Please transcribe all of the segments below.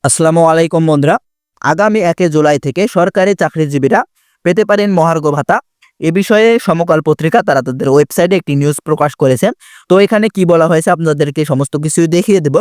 আসসালামু আলাইকুম বন্ধুরা। আগামী 1 জুলাই থেকে সরকারি চাকরিজীবীরা পেতে পারেন মহার্ঘ ভাতা। এ বিষয়ে সমকাল পত্রিকা তারা তাদের ওয়েবসাইটে একটি নিউজ প্রকাশ করেছে। তো এখানে কি বলা হয়েছে আপনাদেরকে সমস্ত কিছু দেখিয়ে দেব।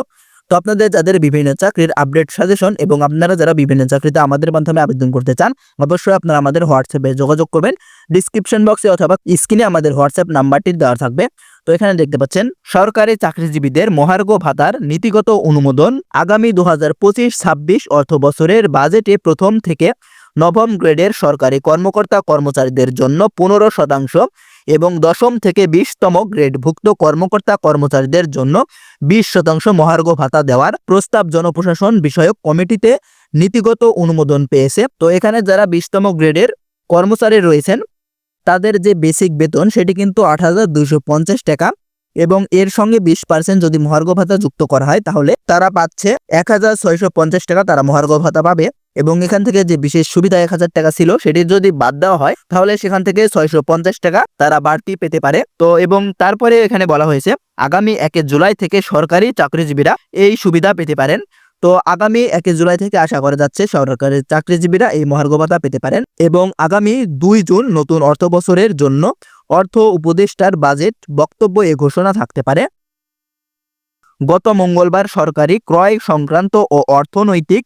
তো আপনাদের যাদের বিভিন্ন চাকরির আপডেট সাজেশন এবং আপনারা যারা বিভিন্ন চাকরিতে আমাদের মাধ্যমে আবেদন করতে চান, অবশ্যই আপনারা আমাদের হোয়াটসঅ্যাপে যোগাযোগ করবেন। ডিসক্রিপশন বক্সে অথবা স্ক্রিনে আমাদের হোয়াটসঅ্যাপ নাম্বারটি দেওয়া থাকবে। তো এখানে দেখতে পাচ্ছেন সরকারি চাকরিজীবীদের মহার্ঘ ভাতার নীতিগত অনুমোদন আগামী 2025-26 অর্থ বছরের বাজেটে প্রথম থেকে নবম গ্রেডের সরকারি কর্মকর্তা কর্মচারীদের জন্য 15% এবং দশম থেকে 20তম গ্রেডভুক্ত কর্মকর্তা কর্মচারীদের জন্য 20% মহার্ঘ ভাতা দেওয়ার প্রস্তাব জনপ্রশাসন বিষয়ক কমিটিতে নীতিগত অনুমোদন পেয়েছে। তো এখানে যারা 20তম গ্রেডের কর্মচারী রয়েছেন তাদের যে বেসিক বেতন সেটি কিন্তু 8,250 টাকা এবং এর সঙ্গে 20% যদি মহার্ঘ ভাতা যুক্ত করা হয় তাহলে তারা পাচ্ছে 1,650 টাকা তারা মহার্ঘ ভাতা পাবে। এবং এখান থেকে যে বিশেষ সুবিধা 1,000 টাকা ছিল সেটি যদি বাদ দেওয়া হয় তাহলে সেখান থেকে 650 টাকা তারা বাড়তি পেতে পারে। তো এবং তারপরে এখানে বলা হয়েছে আগামী 1 জুলাই থেকে সরকারি চাকরিজীবীরা এই সুবিধা পেতে পারেন। তো আগামী 1 জুলাই থেকে আশা করা যাচ্ছে সরকারি চাকরিজীবীরা এই মহার্ঘ ভাতা পেতে পারেন এবং আগামী 2 জুন নতুন অর্থ বছরের জন্য অর্থ উপদেষ্টার বাজেট বক্তব্য এ ঘোষণা থাকতে পারে। গত মঙ্গলবার সরকারি ক্রয় সংক্রান্ত ও অর্থনৈতিক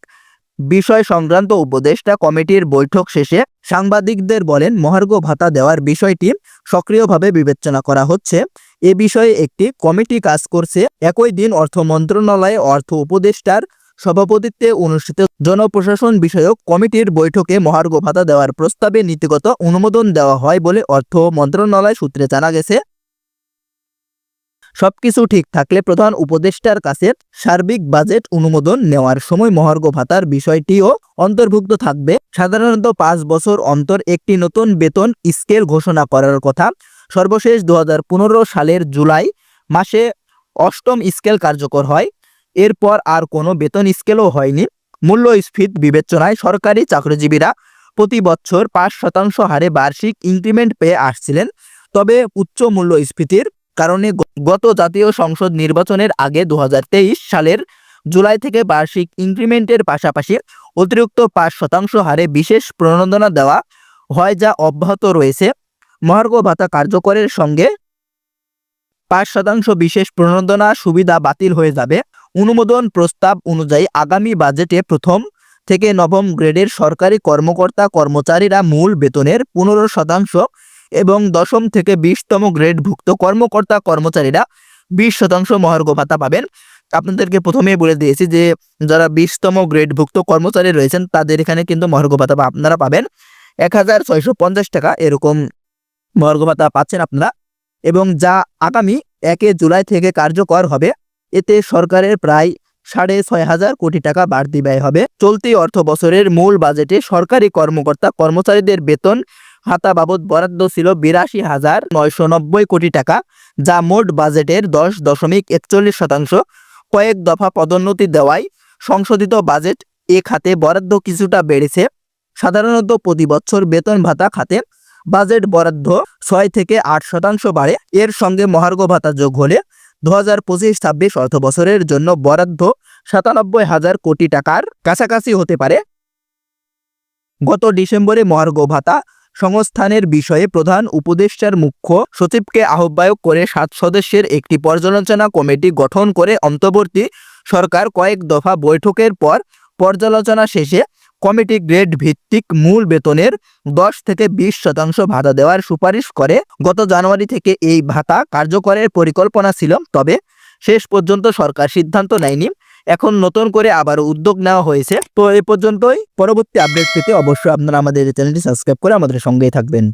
বিষয় সংক্রান্ত উপদেষ্টা কমিটির বৈঠক শেষে সাংবাদিকদের বলেন মহার্ঘ ভাতা দেওয়ার বিষয়টি সক্রিয়ভাবে বিবেচনা করা হচ্ছে। এ বিষয়ে একটি কমিটি কাজ করছে। একই দিন অর্থ মন্ত্রণালয়ে অর্থ উপদেষ্টার সভাপতিত্বে অনুষ্ঠিত জনপ্রশাসন বিষয়ক কমিটির বৈঠকে মহার্ঘ ভাতা দেওয়ার প্রস্তাবে নীতিগত অনুমোদন দেওয়া হয় বলে অর্থ মন্ত্রণালয় সূত্রে জানা গেছে। সবকিছু ঠিক থাকলে প্রধান উপদেষ্টার কাছে সার্বিক বাজেট অনুমোদন নেওয়ার সময় মহার্ঘ ভাতার বিষয়টিও অন্তর্ভুক্ত থাকবে। সাধারণত 5 বছর অন্তর একটি নতুন বেতন স্কেল ঘোষণা করার কথা। সর্বশেষ 2015 সালের জুলাই মাসে 8ম স্কেল কার্যকর হয়। এরপর আর কোনো বেতন স্কেলও হয়নি। মূল্যস্ফীতি বিবেচনায় সরকারি চাকরিজীবীরা প্রতি বছর 5% হারে বার্ষিক ইনক্রিমেন্ট পেয়ে আসছিলেন। তবে উচ্চ মূল্যস্ফীতির কারণে গত জাতীয় সংসদ নির্বাচনের আগে 2023 সালের জুলাই থেকে বার্ষিক ইনক্রিমেন্টের পাশাপাশি অতিরিক্ত 5% হারে বিশেষ প্রণোদনা দেওয়া হয় যা অব্যাহত রয়েছে। মহার্ঘ ভাতা কার্যকরের সঙ্গে 5% বিশেষ প্রণোদনা সুবিধা বাতিল হয়ে যাবে। অনুমোদন প্রস্তাব অনুযায়ী আগামী বাজেটে প্রথম থেকে নবম গ্রেডের সরকারি কর্মকর্তা কর্মচারীরা মূল বেতনের 15% এবং দশম থেকে 20তম গ্রেডভুক্ত কর্মকর্তা কর্মচারীরা 20% মহার্ঘ ভাতা পাবেন। আপনাদেরকে প্রথমেই বলে দিয়েছি যে যারা 20তম গ্রেডভুক্ত কর্মচারী রয়েছেন তাদের এখানে কিন্তু মহার্ঘ ভাতা আপনারা পাবেন 1,650 টাকা এরকম মহার্ঘ ভাতা পাচ্ছেন আপনারা এবং যা আগামী 1 জুলাই থেকে কার্যকর হবে। এতে সরকারের প্রায় 6,500 কোটি টাকা বাড়তি ব্যয় হবে। চলতি অর্থ বছরের মূল বাজেটে সরকারি কর্মকর্তা কর্মচারীদের বেতন ভাতা বাবদ বরাদ্দ ছিল 82,990 কোটি টাকা, যা মোট বাজেটের 10.41%। কয়েক দফা পদোন্নতি দেওয়ায় সংশোধিত বাজেট এ খাতে বরাদ্দ কিছুটা বেড়েছে। সাধারণত প্রতি বছর বেতন ভাতা খাতে বাজেট বরাদ্দ 6 থেকে 8% বাড়ে। এর সঙ্গে মহার্ঘ ভাতা যোগ হলে 2025-26 অর্থ বছরের জন্য বরাদ্দ 97,000 কোটি টাকার কাছাকাছি হতে পারে। গত ডিসেম্বরে মহার্ঘ ভাতা সংস্থানের বিষয়ে প্রধান উপদেষ্টার মুখ্য সচিবকে আহ্বায়ক করে 7 সদস্যের একটি পর্যালোচনা কমিটি গঠন করে অন্তর্বর্তী সরকার কয়েক দফা বৈঠকের পর পর্যালোচনা শেষে কমিটি গ্রেড ভিত্তিক মূল বেতনের 10 থেকে 20% ভাতা দেওয়ার সুপারিশ করে। গত জানুয়ারি থেকে এই ভাতা কার্যকরের পরিকল্পনা ছিল, তবে শেষ পর্যন্ত সরকার সিদ্ধান্ত নেয়নি। এখন নতুন করে আবার উদ্যোগ নেওয়া হয়েছে। তো এই পর্যন্তই। পরবর্তী আপডেট পেতে অবশ্যই আপনারা আমাদের চ্যানেলটি সাবস্ক্রাইব করে আমাদের সঙ্গেই থাকবেন।